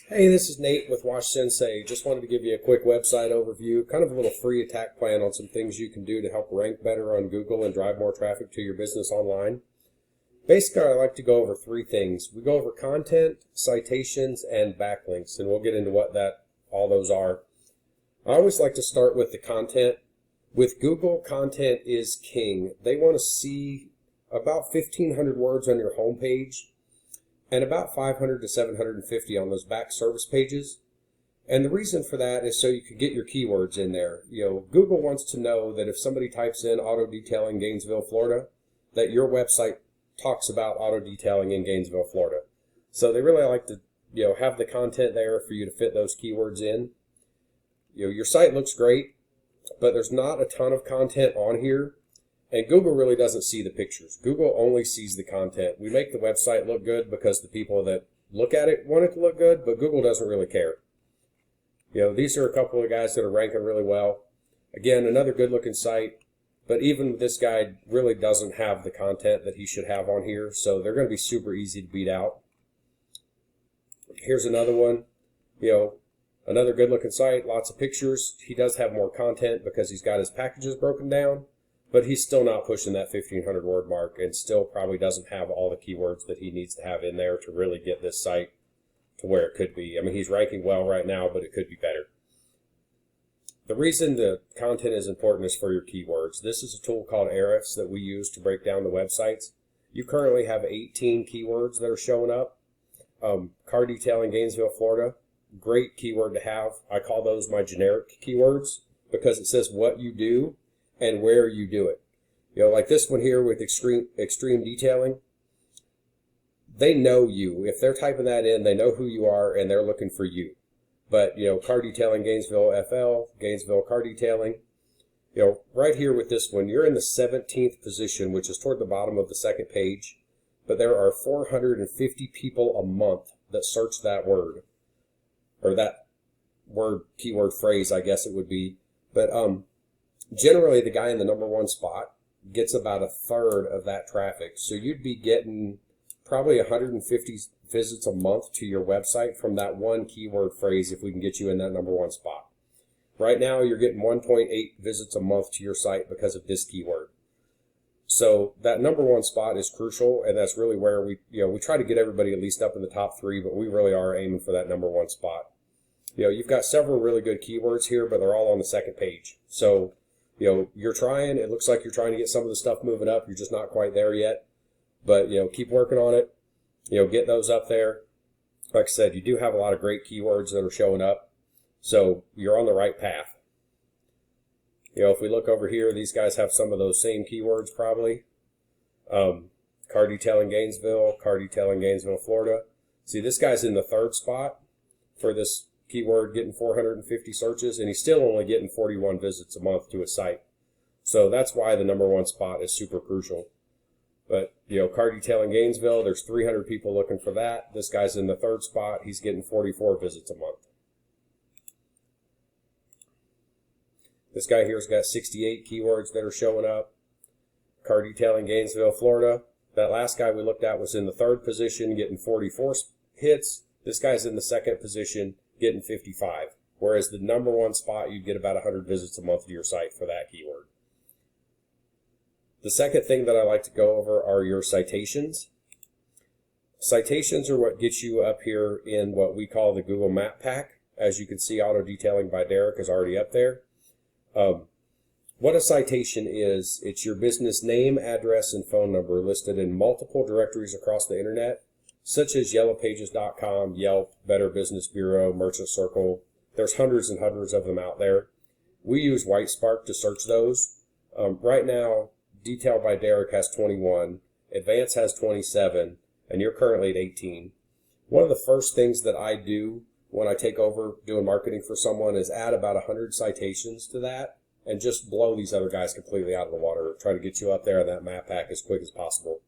Hey, this is Nate with Watch Sensei. Just wanted to give you a quick website overview, kind of a little free attack plan on some things you can do to help rank better on Google and drive more traffic to your business online. Basically, I like to go over three things. We go over content, citations, and backlinks, and we'll get into what all those are. I always like to start with the content. With Google, content is king. They want to see about 1,500 words on your homepage and about 500 to 750 on those back service pages. And the reason for that is so you can get your keywords in there. Google wants to know that if somebody types in auto detailing Gainesville, Florida, that your website talks about auto detailing in Gainesville, Florida. So they really like to, have the content there for you to fit those keywords in. Your site looks great, but there's not a ton of content on here. And Google really doesn't see the pictures. Google only sees the content. We make the website look good because the people that look at it want it to look good, but Google doesn't really care. These are a couple of guys that are ranking really well. Again, another good looking site, but even this guy really doesn't have the content that he should have on here, so they're going to be super easy to beat out. Here's another one. Another good looking site, lots of pictures. He does have more content because he's got his packages broken down. But he's still not pushing that 1,500 word mark and still probably doesn't have all the keywords that he needs to have in there to really get this site to where it could be. I mean, he's ranking well right now, but it could be better. The reason the content is important is for your keywords. This is a tool called Ahrefs that we use to break down the websites. You currently have 18 keywords that are showing up. Car detailing Gainesville, Florida, great keyword to have. I call those my generic keywords because it says what you do and where you do it. Like this one here with extreme detailing, they know you. If they're typing that in, they know who you are and they're looking for you. But, car detailing Gainesville FL, Gainesville car detailing, right here with this one, you're in the 17th position, which is toward the bottom of the second page. But there are 450 people a month that search that word, or that word, keyword, phrase, I guess it would be. But, generally, the guy in the number one spot gets about a third of that traffic. So you'd be getting probably 150 visits a month to your website from that one keyword phrase if we can get you in that number one spot. Right now, you're getting 1.8 visits a month to your site because of this keyword. So that number one spot is crucial, and that's really where we try to get everybody at least up in the top three, but we really are aiming for that number one spot. You've got several really good keywords here, but they're all on the second page. So you're trying, it looks like you're trying to get some of the stuff moving up. You're just not quite there yet. But, keep working on it. Get those up there. Like I said, you do have a lot of great keywords that are showing up. So you're on the right path. If we look over here, these guys have some of those same keywords probably. Car detailing Gainesville, Florida. See, this guy's in the third spot for this keyword, getting 450 searches, and he's still only getting 41 visits a month to his site. So that's why the number one spot is super crucial. But, car detailing Gainesville, there's 300 people looking for that. This guy's in the third spot. He's getting 44 visits a month. This guy here's got 68 keywords that are showing up. Car detailing Gainesville, Florida. That last guy we looked at was in the third position, getting 44 hits. This guy's in the second position, getting 55. Whereas the number one spot, you'd get about 100 visits a month to your site for that keyword. The second thing that I like to go over are your citations. Citations are what gets you up here in what we call the Google Map Pack. As you can see, Auto Detailing by Derek is already up there. What a citation is, it's your business name, address, and phone number listed in multiple directories across the internet, such as yellowpages.com, Yelp, Better Business Bureau, Merchant Circle. There's hundreds and hundreds of them out there. We use Whitespark to search those. Right now, Detail by Derek has 21, Advance has 27, and you're currently at 18. One of the first things that I do when I take over doing marketing for someone is add about 100 citations to that and just blow these other guys completely out of the water. Try to get you up there in that map pack as quick as possible.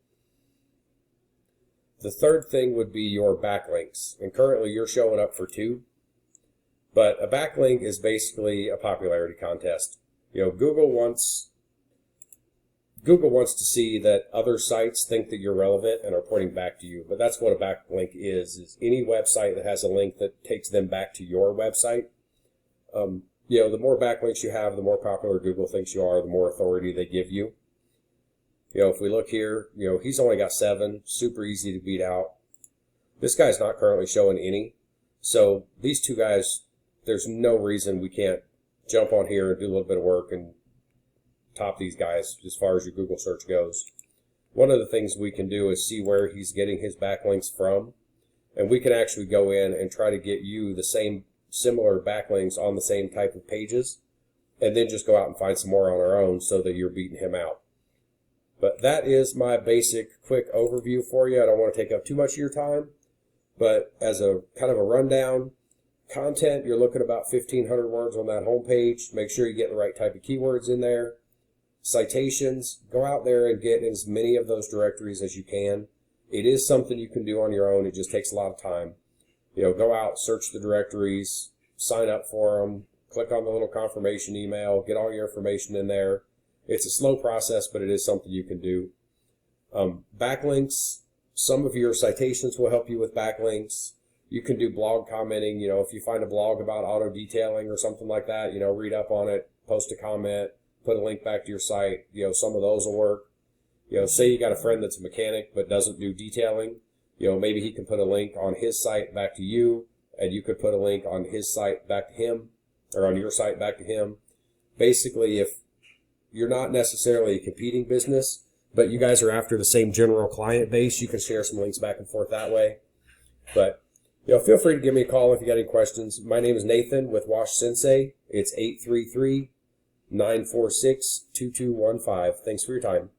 The third thing would be your backlinks, and currently you're showing up for 2. But a backlink is basically a popularity contest. Google Google wants to see that other sites think that you're relevant and are pointing back to you. But that's what a backlink is any website that has a link that takes them back to your website. The more backlinks you have, the more popular Google thinks you are, the more authority they give you. If we look here, he's only got 7, super easy to beat out. This guy's not currently showing any. So these two guys, there's no reason we can't jump on here and do a little bit of work and top these guys as far as your Google search goes. One of the things we can do is see where he's getting his backlinks from, and we can actually go in and try to get you the same similar backlinks on the same type of pages, and then just go out and find some more on our own so that you're beating him out. But that is my basic quick overview for you. I don't want to take up too much of your time, but as a kind of a rundown, content, you're looking about 1,500 words on that home page. Make sure you get the right type of keywords in there. Citations, go out there and get as many of those directories as you can. It is something you can do on your own. It just takes a lot of time. Go out, search the directories, sign up for them, click on the little confirmation email, get all your information in there. It's a slow process, but it is something you can do. Backlinks, some of your citations will help you with backlinks. You can do blog commenting. If you find a blog about auto detailing or something like that, read up on it, post a comment, put a link back to your site. Some of those will work. Say you got a friend that's a mechanic but doesn't do detailing. Maybe he can put a link on his site back to you, and you could put a link on his site back to him, or on your site back to him. Basically, if you're not necessarily a competing business, but you guys are after the same general client base, you can share some links back and forth that way. But feel free to give me a call if you got any questions. My name is Nathan with Wash Sensei. It's 833-946-2215. Thanks for your time.